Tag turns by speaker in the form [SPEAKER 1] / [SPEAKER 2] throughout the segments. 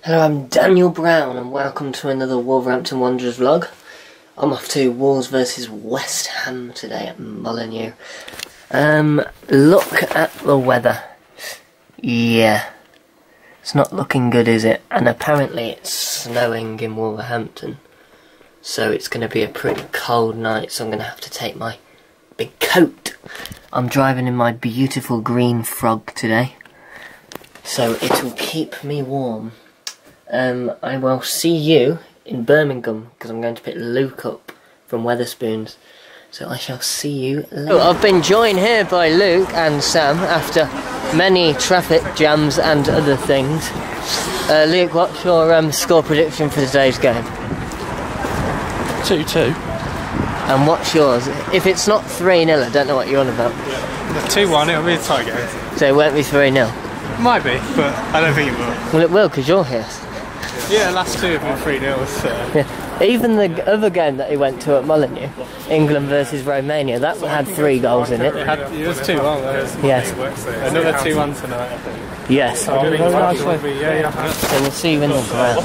[SPEAKER 1] Hello, I'm Daniel Brown and welcome to another Wolverhampton Wanderers vlog. I'm off to Wolves versus West Ham today at Molineux. Look at the weather. Yeah, it's not looking good, is it? And apparently it's snowing in Wolverhampton. So it's going to be a pretty cold night, so I'm going to have to take my big coat. I'm driving in my beautiful green Frog today, so it will keep me warm. I will see you in Birmingham, because I'm going to pick Luke up from Wetherspoons. So I shall see you later. Oh, I've been joined here by Luke and Sam after many traffic jams and other things. Luke, what's your score prediction for today's game?
[SPEAKER 2] 2-2.
[SPEAKER 1] And what's yours? If it's not 3-0, I don't know what you're on about.
[SPEAKER 2] 2-1, it'll be a tie game.
[SPEAKER 1] So it won't be 3-0?
[SPEAKER 2] Might be, but I don't think it will.
[SPEAKER 1] Well, it will, because you're here.
[SPEAKER 2] Yeah, last two have been 3-0, so...
[SPEAKER 1] Yeah. Even the other game that he went to at Molineux, England versus Romania, that had 3 goals in it.
[SPEAKER 2] It was 2-1 though.
[SPEAKER 1] Yes.
[SPEAKER 2] Another 2-1 tonight, I think.
[SPEAKER 1] Yes.
[SPEAKER 2] So
[SPEAKER 1] we'll see you in the ground.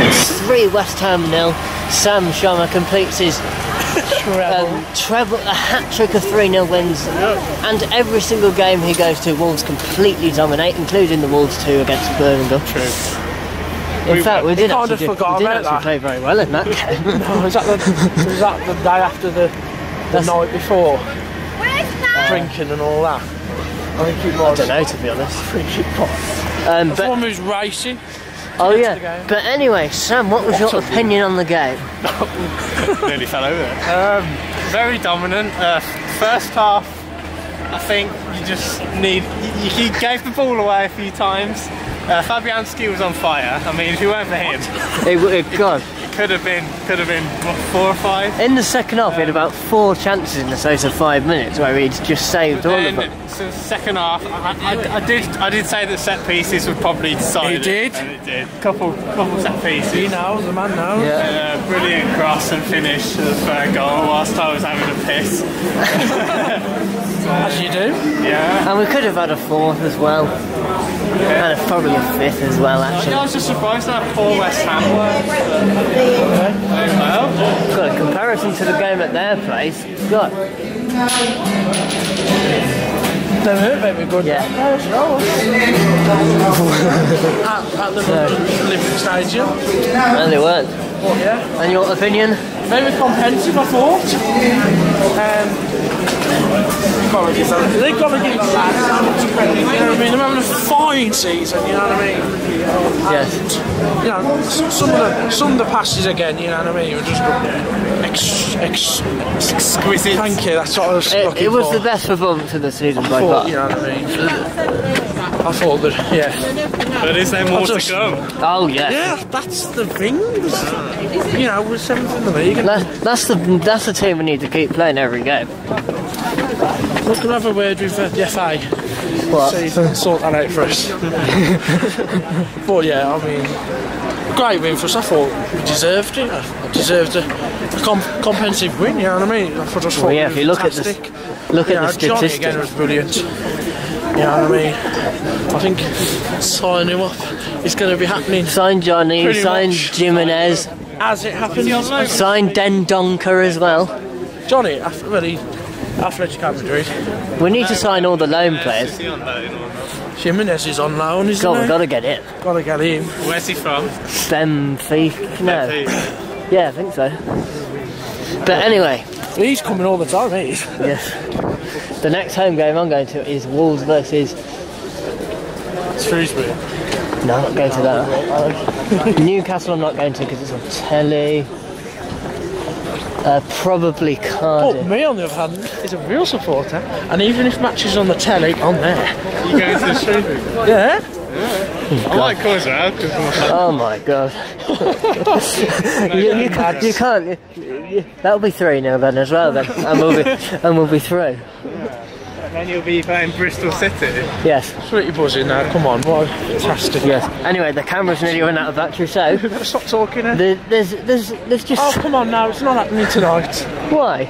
[SPEAKER 1] It's 3 West Ham 0. Sam Sharma completes his treble, a hat-trick of 3-0 wins. And every single game he goes to, Wolves completely dominate, including the Wolves 2 against Birmingham.
[SPEAKER 2] True.
[SPEAKER 1] In fact, we didn't
[SPEAKER 3] actually
[SPEAKER 1] play very well in that game.
[SPEAKER 3] No, was that the day after the night before? Drinking and all that? I think it was.
[SPEAKER 1] I don't know, to be honest.
[SPEAKER 3] I think it was. The one who's racing.
[SPEAKER 1] Oh yeah, but anyway, Sam, what was your opinion on the game?
[SPEAKER 2] Nearly fell over there. Very dominant. First half, I think you just need... You gave the ball away a few times. Fabianski was on fire. I mean, if you weren't for him... It could have been what, 4 or 5.
[SPEAKER 1] In the second half, we had about 4 chances in the space of 5 minutes where he'd just saved all of them.
[SPEAKER 2] So second half, I did say that set pieces would probably decide.
[SPEAKER 3] It did.
[SPEAKER 2] And it did. Couple set pieces.
[SPEAKER 3] He knows, the man knows.
[SPEAKER 1] Yeah.
[SPEAKER 2] Brilliant cross and finish of the third goal whilst I was having a piss.
[SPEAKER 3] As you do.
[SPEAKER 2] Yeah.
[SPEAKER 1] And we could have had a 4th as well. And probably a 5th as well, actually.
[SPEAKER 2] I was just surprised at how poor West Ham were. Well.
[SPEAKER 1] Got a comparison to the game at their place. Got.
[SPEAKER 3] They've hurt very good.
[SPEAKER 1] Yeah.
[SPEAKER 3] At the Olympic Stadium.
[SPEAKER 1] And they weren't.
[SPEAKER 3] Yeah.
[SPEAKER 1] And your opinion?
[SPEAKER 3] Very comprehensive, I thought. They've got to give the lads how much credit. You know what I mean? They're having a fine season. You know what I mean?
[SPEAKER 1] Yes.
[SPEAKER 3] You know, some of the passes again. You know what I mean? Were just
[SPEAKER 2] Exquisite.
[SPEAKER 3] Thank you. That's what I was looking for.
[SPEAKER 1] It was the best performance of the season by far.
[SPEAKER 3] You know what I mean? I thought that. Yeah.
[SPEAKER 2] But is there more to come?
[SPEAKER 1] Oh yeah.
[SPEAKER 3] Yeah, that's the thing. You know, we're 7th in the league.
[SPEAKER 1] That's the team we need to keep playing every game.
[SPEAKER 3] We're going to have a word with the FA.
[SPEAKER 1] What?
[SPEAKER 3] So you can sort that out for us. But yeah, I mean, great win for us. I thought we deserved it. I deserved a comprehensive win. You know what I mean? I thought
[SPEAKER 1] Well, yeah, if you look
[SPEAKER 3] fantastic.
[SPEAKER 1] at the statistics.
[SPEAKER 3] Johnny again was brilliant. You know what I mean? I think signing him up is going to be happening.
[SPEAKER 1] Signed Johnny, signed Jimenez.
[SPEAKER 3] As it happens.
[SPEAKER 1] Signed Den Donker as well.
[SPEAKER 3] Johnny, Atletico Madrid.
[SPEAKER 1] We need to sign all the loan players.
[SPEAKER 3] Jimenez is on loan, isn't he?
[SPEAKER 1] We've got to get him.
[SPEAKER 3] Got to get him.
[SPEAKER 2] Where's he from?
[SPEAKER 1] Benfica. No. Yeah, I think so. But anyway.
[SPEAKER 3] He's coming all the time, he is.
[SPEAKER 1] Yes. The next home game I'm going to is Wolves versus
[SPEAKER 3] Shrewsbury.
[SPEAKER 1] No, I'm not going to that. Newcastle I'm not going to because it's on telly. Probably Cardiff.
[SPEAKER 3] But me, on the other hand, is a real supporter, and even if matches on the telly, on there.
[SPEAKER 2] You going to the Shrewsbury?
[SPEAKER 3] Yeah.
[SPEAKER 2] I like coming around.
[SPEAKER 1] Oh my god. you can't. That'll be 3-0 then as well then, and we'll be through.
[SPEAKER 2] And then you'll be playing Bristol City.
[SPEAKER 1] Yes.
[SPEAKER 3] Sweetie buzzing now. Come on, what fantastic.
[SPEAKER 1] Yes. Anyway, the camera's nearly run out of battery, so.
[SPEAKER 3] Stop talking.
[SPEAKER 1] There's just.
[SPEAKER 3] Oh come on now, it's not happening tonight.
[SPEAKER 1] Why?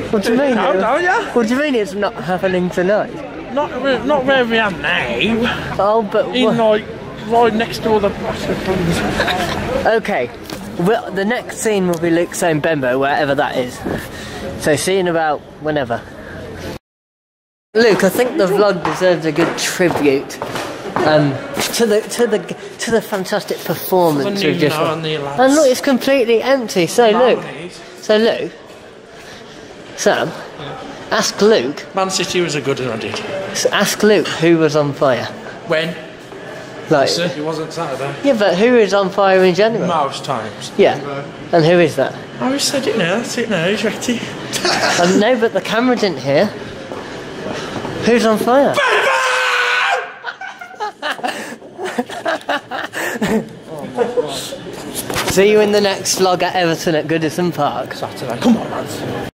[SPEAKER 1] What do you mean?
[SPEAKER 3] Yeah.
[SPEAKER 1] What do you mean it's not happening tonight?
[SPEAKER 3] Not where we are now.
[SPEAKER 1] Oh, but
[SPEAKER 3] in like right next to all the bathrooms.
[SPEAKER 1] Okay. Well, the next scene will be Luke saying Bembo, wherever that is. So see you in about whenever. Luke, I think the vlog deserves a good tribute to the fantastic performance we've just had. And look, it's completely empty. So Luke, Sam, ask Luke.
[SPEAKER 3] Man City was a good one, I did.
[SPEAKER 1] Ask Luke who was on fire.
[SPEAKER 3] When?
[SPEAKER 1] Like,
[SPEAKER 3] It wasn't Saturday.
[SPEAKER 1] yeah, but who is on fire in general?
[SPEAKER 3] Most times.
[SPEAKER 1] Yeah, and who is that?
[SPEAKER 3] I always said it now. That's it now. He's ready.
[SPEAKER 1] No, but the camera didn't hear. Who's on fire? See you in the next vlog at Everton at Goodison Park.
[SPEAKER 3] Saturday. Come on, man.